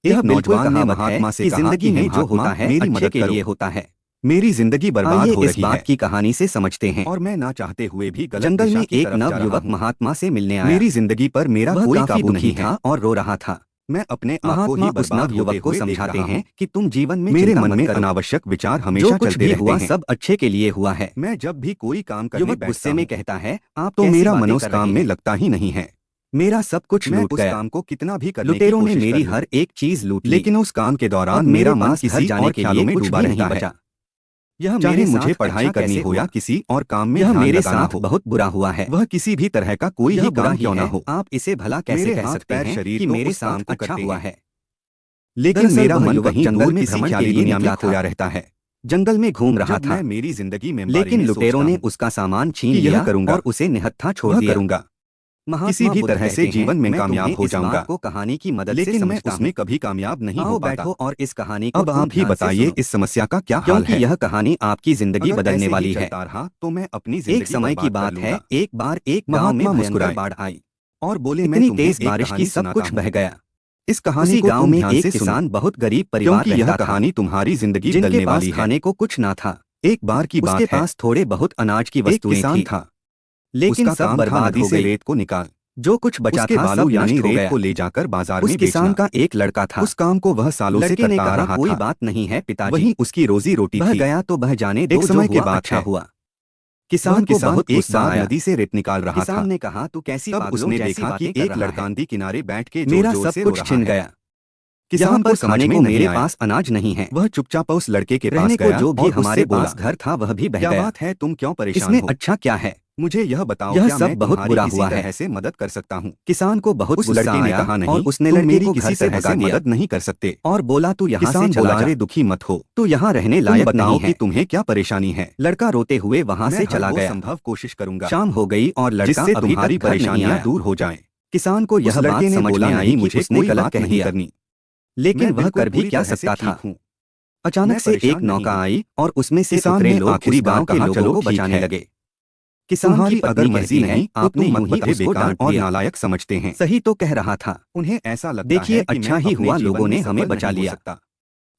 एक नौजवान ने महात्मा से कहा कि जिंदगी में जो होता है मेरी मदद के लिए होता है। मेरी जिंदगी बर्बाद हो रही है। इस बात की कहानी से समझते हैं। और मैं ना चाहते हुए भी गलत जंगल में एक नवयुवक महात्मा से मिलने आया। मेरी जिंदगी पर मेरा कोई काबू नहीं था और रो रहा था। मैं अपने आप को ही उस नवयुवक को समझाते हैं कि तुम जीवन में मेरे मन में अनावश्यक विचार हमेशा चलते रहते हैं। सब अच्छे के लिए हुआ है। मैं जब भी कोई काम करने बैठता हूं, गुस्से में कहता है आप तो मेरा मन उस काम में लगता ही नहीं है। मेरा सब कुछ लूट गया। काम को कितना भी करने लुटेरों ने मेरी हर एक चीज लूट ली। लेकिन उस काम के दौरान मेरा मन किसी और ख्यालों में डूबा नहीं बचा। यह चाहे मुझे पढ़ाई करनी हो या किसी और काम में ध्यान लगाना हो, बहुत बुरा हुआ है। वह किसी भी तरह का कोई ही काम क्यों ना हो, आप इसे भला कैसे कह सकते हैं कि मेरे साथ अच्छा हुआ है। लेकिन मेरा मन कहीं जंगल में किसी ख्याली दुनिया में खोया रहता है। जंगल में घूम रहा था मेरी जिंदगी में, लेकिन लुटेरों ने उसका सामान छीन लिया और उसे निहत्था छोड़ दिया। किसी भी तरह से जीवन में कामयाब हो जाऊंगा को कहानी की मदद से, लेकिन मैं उसमें कभी कामयाब नहीं हो पाता। बैठो और इस कहानी को अब आप ही बताइए इस समस्या का क्या हाल है, क्योंकि यह कहानी आपकी जिंदगी बदलने वाली है। तो मैं अपनी एक समय की बात है, एक बार एक गांव में मुस्कुराए बाढ़ आई और बोले इतनी तेज बारिश की सब कुछ बह गया। इस कहानी गांव में एक किसान बहुत गरीब परिवार रहता था। यह कहानी तुम्हारी जिंदगी बदलने वाली है। खाने को कुछ ना था। एक बार की बात है, उसके पास थोड़े बहुत अनाज की वस्तुएं थी, लेकिन सब बर्बाद हो गई। रेत को निकाल, जो कुछ बचा था बालू यानी रेत को ले जाकर बाजार में बेचना। उस किसान का एक लड़का था, उस काम को वह सालों से करता रहा था। कोई बात नहीं है पिताजी, वही उसकी रोजी रोटी थी। गया तो बह जाने दो, एक समय के बाद अच्छा हुआ। किसान को बहुत गुस्सा आया, नदी से रेत निकाल रहा था। किसान ने कहा तू कैसी तब उसने देखा कि एक लड़का नदी किनारे बैठ के मेरा सब कुछ छिन गया। किसान को समझ में मेरे पास अनाज नहीं है। वह चुपचाप उस लड़के के पास गया, जो भी हमारे पास घर था वह भी बह गया। क्या बात है, तुम क्यों परेशान हो? इसमें अच्छा क्या है, मुझे यह बताओ, यह सब बहुत बुरा हुआ है, ऐसे मदद कर सकता हूँ। किसान को बहुत गुस्सा आया। कहा नहीं, और उसने लड़के को किसी से भगा दिया। मदद नहीं कर सकते और बोला तू यहाँ से चला जा। दुखी मत हो, तू यहाँ रहने लायक नहीं है। तुम्हें क्या परेशानी है? लड़का रोते हुए वहाँ से चला गया। संभव कोशिश करूंगा। शाम हो गई और लड़का अभी तक परेशानियां दूर हो जाए। किसान को यह बात समझ में आई, मुझे कोई गलत नहीं करनी, लेकिन वह कर भी क्या सकता था। अचानक से एक नौका आई और उसमें से उतरे लोग आखिरी गांव के लोगों को बचाने लगे। किसान की अगर मर्जी नहीं, आपने मन ही उसको डांट और नालायक समझते हैं। सही तो कह रहा था, उन्हें ऐसा लगता है। देखिए अच्छा ही हुआ लोगों ने हमें बचा लिया।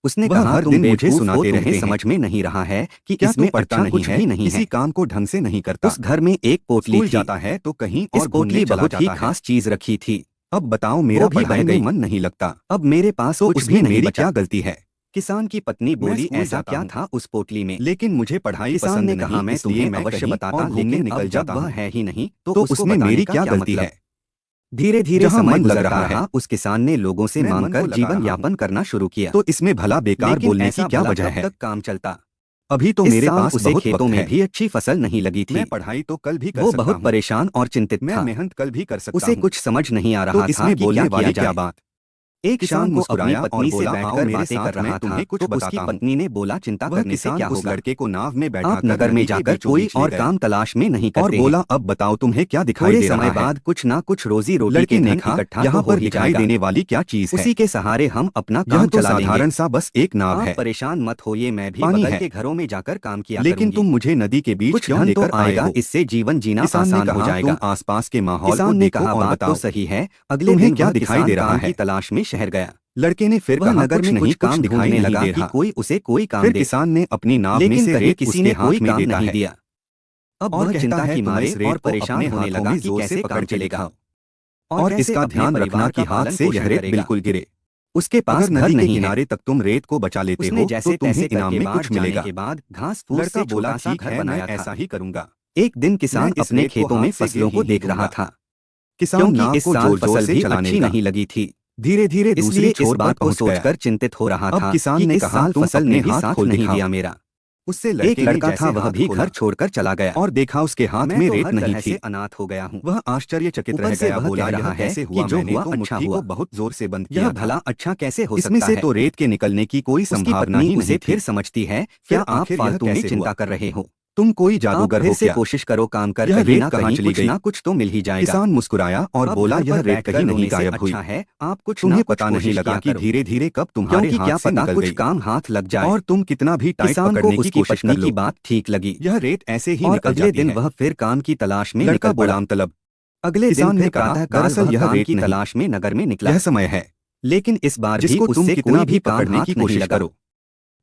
उसने कहा हर दिन मुझे सुनाते रहे, समझ में नहीं रहा है कि इसमें पढ़ता नहीं है, किसी काम को ढंग से नहीं करता। उस घर में एक पोटली जाता है तो कहीं और पोटली बहुत ही खास चीज रखी थी। अब बताओ मेरा पढ़ाई में मन नहीं लगता, अब मेरे पास कुछ भी नहीं, मेरी क्या गलती है? किसान की पत्नी बोली ऐसा क्या था उस पोटली में? लेकिन मुझे पढ़ाई पसंद नहीं, कहा मैं तुम्हें अवश्य बताता, लेकिन निकल जाता वह है ही नहीं तो उसमें मेरी क्या गलती है? धीरे धीरे समय लग रहा है, उस किसान ने लोगों से मांगकर जीवन यापन करना शुरू किया। तो इसमें भला बेकार बोलने की क्या वजह है? काम चलता अभी तो मेरे पास उसे खेतों में भी अच्छी फसल नहीं लगी थी। मैं पढ़ाई तो कल भी कर सकता हूं। वो बहुत परेशान और चिंतित था। मैं मेहनत कल भी कर सकता हूं। उसे कुछ समझ नहीं आ रहा था कि बोलने वाली क्या बात। एक शाम को अपनी पत्नी से बैठकर बातें कर रहा था तो उसकी पत्नी ने बोला चिंता करने से क्या होगा, लड़के को नाव में बैठा आप नगर में जाकर कोई और काम तलाश में नहीं करते। और बोला अब बताओ तुम्हें क्या दिखाई दे रहा है? समय बाद कुछ ना कुछ रोजी रोटी के धन इकट्ठा यहाँ पर दिखाई देने वाली क्या चीज है? उसी के सहारे हम अपना काम चला लेंगे। साधारण सा बस एक नाव है, परेशान मत होइए, मैं भी बगल के घरों में जाकर काम किया, लेकिन तुम मुझे नदी के बीच क्यों लेकर आएगा? इससे जीवन जीना आसान हो जाएगा। आसपास के माहौल को देखो और बताओ। सही है, अगले दिन क्या दिखाई दे रहा है? तलाश में शहर गया। लड़के ने फिर कहा नगर में कुछ काम दिखाने लगा कि कोई उसे कोई काम दे। किसान ने अपनी नाव में से रेत किसी ने कोई काम नहीं दिया। अब वह चिंता की मारे और परेशान होने लगा कि कैसे काम चलेगा और इसका ध्यान रखना कि हाथ से यह रेत बिल्कुल गिरे। उसके पास नदी के किनारे तक तुम रेत को बचा लेते हो तो तुम्हें इनाम में कुछ मिलेगा। के बाद घास फूस से बोला ठीक है, मैं ऐसा ही करूंगा। एक दिन किसान अपने खेतों में फसलों को देख रहा था। किसान की इस साल फसल भी अच्छी नहीं लगी थी। धीरे धीरे दूसरी इस बात को सोचकर चिंतित हो रहा था। किसान ने कहा फसल ने भी साथ नहीं दिया मेरा। उससे एक लड़का था, वह भी घर छोड़कर चला गया और देखा उसके हाथ में रेत नहीं थी। अनाथ हो गया हूँ। वह आश्चर्यचकित रह गया, बोला यह कैसे हुआ? जो हुआ अच्छा हुआ, बहुत जोर से बंद किया। यह भला अच्छा कैसे हो सकता है? इसमें से तो रेत के निकलने की कोई संभावना ही नहीं। फिर समझती है क्या आप फालतू में चिंता कर रहे हो? तुम कोई जादूगर हो क्या? कोशिश करो काम कर, यह रेत कहाँ चली गई? कुछ तो मिल ही जाएगा। किसान मुस्कुराया और बोला यह रेत कहीं नहीं गायब हुई है। आप कुछ तुम्हें पता नहीं लगा कि धीरे धीरे कब तुम्हारे हाथ से निकल गई। कुछ काम हाथ लग जाए और तुम कितना भी टाइट पकड़ने की कोशिश कर लो। की बात ठीक लगी, यह रेत ऐसे ही निकल जाती है। अगले दिन वह फिर काम की तलाश में लड़का गुलाम तलब। अगले किसान ने कहा दरअसल यह रेत की तलाश में नगर में निकला। यह समय है लेकिन इस बार भी उससे कितना भी पकड़ने की कोशिश करो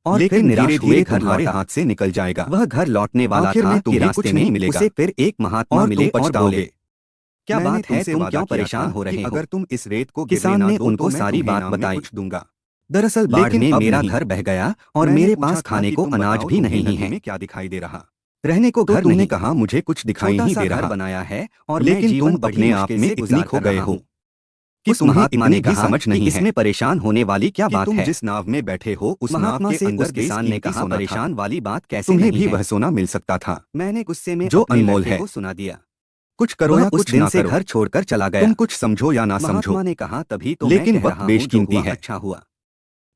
और लेकिन धीरे धीरे घर हमारे हाथ से निकल जाएगा। वह घर लौटने वाला था कि रास्ते में मिलेगा उसे फिर एक महात्मा मिले और बोले, क्या बात है, तुम क्यों परेशान हो रहे हो? अगर तुम इस रेत को किसान ने उनको सारी बात बताई। दूंगा। दरअसल बाढ़ में मेरा घर बह गया और मेरे पास खाने को अनाज भी नहीं है। क्या दिखाई दे रहा? रहने को घर नहीं। कहा मुझे कुछ दिखाई नहीं दे रहा बनाया है और लेकिन तुम अपने आप में इतनी खो गए हो कि उस महात्मा ने कहा समझ नहीं है इसमें परेशान होने वाली क्या बात है। जिस नाव में बैठे हो उस नाव के अंदर किसान ने कहा परेशान वाली बात कैसे? तुम्हें भी वह सोना मिल सकता था। मैंने गुस्से में जो अनमोल है सुना दिया। कुछ करो या कुछ दिन से घर छोड़कर चला गया। तुम कुछ समझो या ना समझो, महात्मा ने कहा तभी तो लेकिन वक्त बेशकीमती है। अच्छा हुआ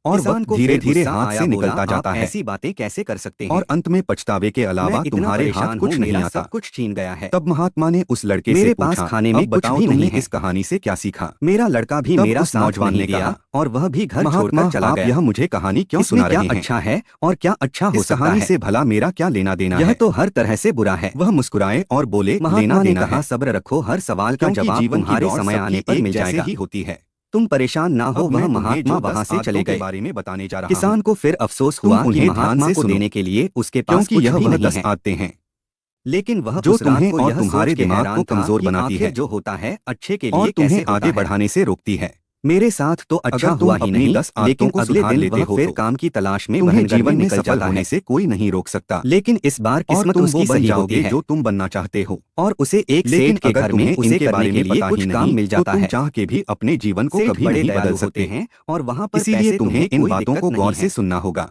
और वक्त धीरे धीरे हाथ से निकलता जाता है। ऐसी बातें कैसे कर सकते हैं? और अंत में पछतावे के अलावा तुम्हारे हाथ कुछ नहीं आता। कुछ छीन गया है। तब महात्मा ने उस लड़के से पूछा, मेरे पास खाने में कुछ भी नहीं है। इस कहानी से क्या सीखा? मेरा लड़का भी मेरा नौजवान ने कहा और वह भी घर छोड़कर चला गया। यह मुझे कहानी क्यों सुना रहे हैं? अच्छा है और क्या अच्छा हो सकता है? से भला मेरा क्या लेना देना है? यह तो हर तरह से बुरा है। वह मुस्कुराए और बोले, लेना देना है। सब्र रखो, हर सवाल का जवाब तुम्हारे समय आने पर मिल जाएगा। ही होती है, तुम परेशान ना हो। वह महात्मा वहां से चले गए। बारे में बताने जा रहा किसान को फिर अफसोस हुआ कि महात्मा को देने के लिए उसके पास कुछ भी नहीं है। आते हैं लेकिन वह जो तुम्हें और तुम्हारे दिमाग को कमजोर बनाती है, जो होता है अच्छे के लिए और तुम्हें आगे बढ़ाने से रोकती है। मेरे साथ तो अच्छा हुआ ही नहीं, लेकिन अगले दिन वह फिर काम की तलाश में वह जीवन में सफल होने से कोई नहीं रोक सकता। लेकिन इस बार किस्मत उसकी सही होती है जो तुम बनना चाहते हो और उसे एक सेठ के घर में उसे करने के लिए कुछ काम मिल जाता है। चाह के भी अपने जीवन को कभी नहीं बदल सकते हैं और वहाँ पर इसीलिए तुम्हें इन बातों को गौर से सुनना होगा।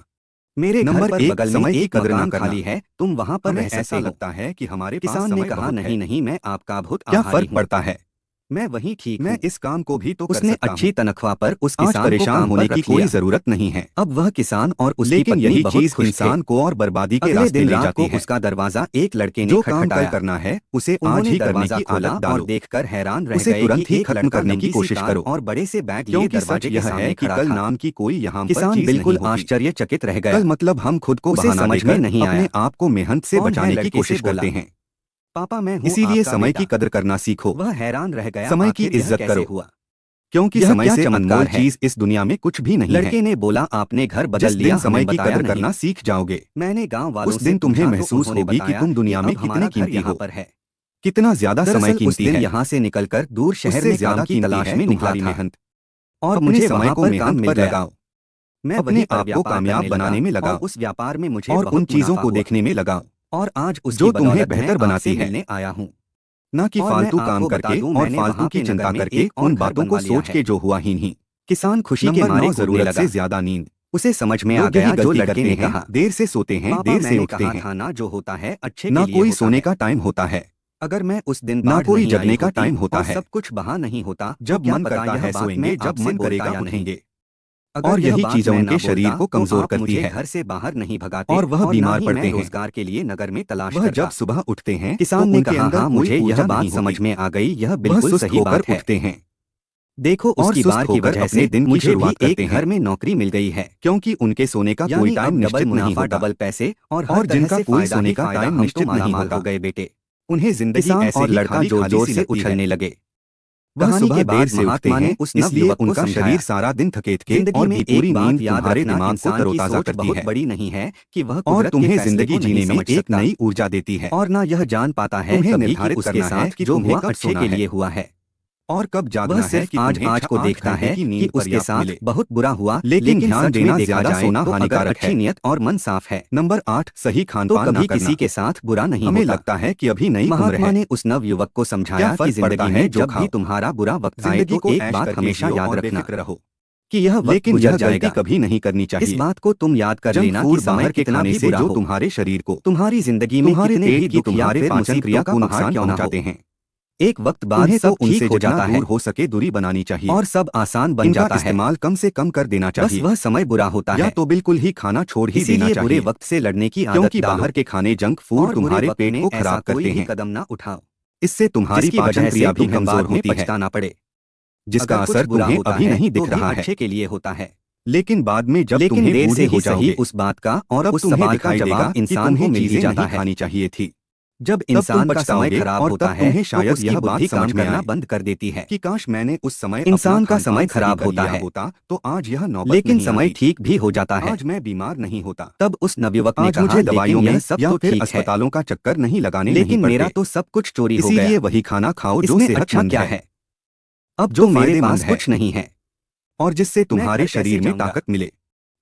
मेरे घर पर बगल में एक मकान खाली है, तुम वहाँ पर रह सकते हो। लगता है कि हमारे किसान ने कहा नहीं नहीं, मैं आपका बहुत क्या फर्क पड़ता है, मैं वही ठीक, मैं इस काम को भी तो उसने अच्छी तनख्वाह पर उस किसान परेशान होने की कोई जरूरत नहीं है। अब वह किसान और उसकी पत्नी यही चीज इंसान को और बर्बादी के रास्ते ले जाती है। उसका दरवाजा एक लड़के ने खटखटाया। करना है उसे आज ही करने की आदत डालो। देखकर हैरान रह गए, तुरंत ही खत्म करने की कोशिश करो और बड़े से बैग लिए दरवाजे के सामने खड़ा था। कल नाम की कोई यहाँ किसान बिल्कुल आश्चर्यचकित रह गया। मतलब हम खुद को समझ में नहीं आया, अपने आप को मेहनत से बचाने की कोशिश करते हैं। पापा मैं इसीलिए समय की कदर करना सीखो। वह हैरान रह गया, समय की इज्जत करो हुआ, क्योंकि समय से अनमोल चीज इस दुनिया में कुछ भी नहीं है। लड़के ने बोला आपने घर बदल लिया, समय की कदर करना सीख जाओगे। मैंने गांव वालों उस दिन तुम्हें महसूस होगी कि तुम दुनिया में कितने कीमती हो, कितना ज्यादा समय कीमती है। यहाँ से निकलकर दूर शहर में ज्यादा की तलाश में निकला मेहनत और मुझे समय को मेहनत पर लगाओ। मैं अपने आप को कामयाब बनाने में लगा, उस व्यापार में मुझे और उन चीजों को देखने में लगा और आज जो तुम्हें बेहतर बनाती है आया हूँ, न कि फालतू काम करके और फालतू की चिंता करके उन बातों को सोच के जो हुआ ही नहीं। किसान खुशी के मारे जरूरत से ज्यादा नींद उसे समझ में आ गया जो लड़के ने कहा। देर से सोते हैं, देर से उठते हैं, ना जो होता है अच्छे ना कोई सोने का टाइम होता है। अगर मैं उस दिन ना कोई जगने का टाइम होता है, सब कुछ बहा नहीं होता। जब मन करता है सोएंगे, जब मन करेगा उठेंगे। और यही चीजें उनके शरीर को कमजोर करती है, घर से बाहर नहीं भगाते और वह बीमार पड़ते हैं। रोजगार के लिए नगर में तलाश वह जब सुबह उठते हैं, किसान ने कहा हाँ मुझे यह बात समझ में आ गई, यह बिल्कुल सही बात है। उठते हैं, देखो उसकी बार की वजह से दिन मुझे भी एक घर में नौकरी मिल गई है, क्योंकि उनके सोने का कोई टाइम निश्चित नहीं होता, डबल पैसे और जिनका कोई सोने का टाइम निश्चित नहीं होता। हो गए बेटे, उन्हें जिंदगी ऐसे और लड़का जोर जोर से उछलने लगे। कहानी के बाद से महात्मा ने उस नवयुवक को उनका शरीर सारा दिन थकेत के और भी पूरी नींद तुम्हारे दिमाग को तरोताजा करती है, बड़ी नहीं है कि वह और तुम्हें जिंदगी जीने में एक नई ऊर्जा देती है और ना यह जान पाता है कभी कि उसके साथ जो हुआ अच्छे के लिए हुआ है और कब जागना है कि आज को देखता है कि उसके साथ बहुत बुरा हुआ। लेकिन ध्यान देना ज्यादा सोना हानिकारक है, अच्छी नियत और मन साफ है। नंबर 8 सही खान-पान कभी किसी के साथ बुरा नहीं होता। हमें लगता है कि अभी नई उम्र है। महात्मा ने उस नवयुवक को समझाया कि जिंदगी में जब भी तुम्हारा बुरा वक्त आए तो एक बात हमेशा याद रखना कि यह वक्त गुजर जाएगा, कभी नहीं करनी चाहिए। इस बात को तुम याद कर लेना कि बाहर के खाने से जो तुम्हारे शरीर को, तुम्हारी जिंदगी में कितने भी तुम्हारे पाचन क्रिया को नुकसान पहुंचाते हैं, एक वक्त बाद सब उनसे हो जाता है। हो सके दूरी बनानी चाहिए और सब आसान बन जाता है। इस्तेमाल कम से कम कर देना चाहिए। बस वह समय बुरा होता है या तो बिल्कुल ही खाना छोड़ ही देना चाहिए। बुरे वक्त से लड़ने की आदत, क्योंकि बाहर के खाने जंक फूड तुम्हारे पेट को खराब करते हैं। कदम ना उठाओ, इससे तुम्हारी पाचन क्रिया भी कमजोर होती है, पछताना पड़े, जिसका असर तुम्हें अभी नहीं दिख रहा है, अच्छे के लिए होता है। लेकिन बाद में जब तुम्हें देर से हो जाओगे उस बात का और अब उस सवाल का जवाब इंसान को मिल ही जाता है। खानी चाहिए थी जब इंसान का समय खराब और होता तब है तुम्हें तो शायद उसकी यह बात बुद्धि समझ काम में करना आए बंद कर देती है कि काश मैंने उस समय इंसान अपना का समय खानपान सही खराब कर होता लिया है होता तो आज यह नौबत लेकिन नहीं समय आती। ठीक भी हो जाता है। आज मैं बीमार नहीं होता। तब उस नवयुवक ने आज कहा, मुझे दवाइयों लेकिन यह में सब या तो फिर ठीक है, अस्पतालों का चक्कर नहीं लगाने नहीं लेकिन मेरा पड़ते। तो सब कुछ चोरी हो इसीलिए गया। वही खाना खाओ जो इसमें अच्छा सेहतमंद क्या है है? अब जो तो मेरे फायदेमंद पास है कुछ नहीं है और जिससे मैं तुम्हारे घर कैसे शरीर में जाऊंगा? ताकत मिले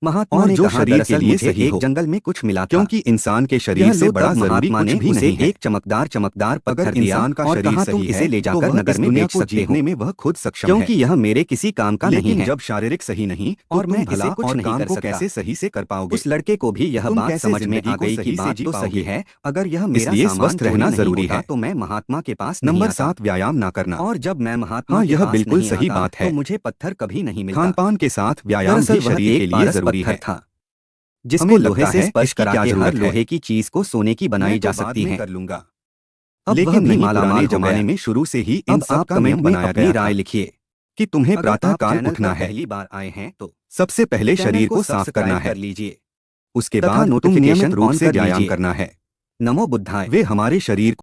महात्मा और ने जो कहा, शरीर के दरअसल लिए मुझे सही एक हो, जंगल में कुछ मिला था। क्योंकि इंसान के यह शरीर से लो, बड़ा तब जरूरी महात्मा कुछ ने भी उसे नहीं है। एक चमकदार अगर पत्थर दिया इंसान का और शरीर कहा, तुम सही इसे है ले तो जाकर वह नगर इस में दुनिया बेच को सकते हो, जीतने में वह खुद सक्षम क्योंकि है। यह मेरे किसी काम का नहीं लेकिन है। जब शारीरिक सही नहीं तो और तुम मैं भला इसे कुछ और नहीं काम कर को सकता। कैसे सही से कर पाओगे? उस लड़के को भी यह तुम बात कैसे समझ में जिंदगी आ को गई कि सही से बात जी तो सही पाओगे? है। अगर यह मेरा इसलिए सामान स्वस्थ चोरी रहना नहीं जरूरी होता है। तो मैं महात्मा के पास नहीं नंबर आता। 7, व्यायाम ना करना। और जब मैं महात्मा हाँ, के यह पास बिल्कुल नहीं सही आता बात तो है। मुझे पत्थर कभी नहीं मिलता। खानपान के साथ व्यायाम दरअसल भी वह शरीर के एक लिए पारस जरूरी पत्थर है। था जिसको हमें लोहे लगता से है स्पर्श इसकी करा क्या के हर जरूरत है, लोहे की चीज को सोने की बनाई मैं जा तो बाद सकती में है। कर लूंगा। अब वह लेकिन भी नहीं, मालामाल पुराने हो जमाने गया। में शुरू से ही इन अब सब आप का कमेंट नियम में बनाया अपनी गया राय था लिखिए। कि तुम्हें अगर प्रातः आप काल चैनल उठना पर है। पहली बार आए हैं तो सबसे पहले चैनल शरीर को को साफ करना सब्सक्राइब है, कर लीजिए उसके तथा बाद तुम नोटिफिकेशन नियमित रूप ऑन से कर व्यायाम लीजिए। करना है। नमो बुद्धाय। वे हमारे शरीर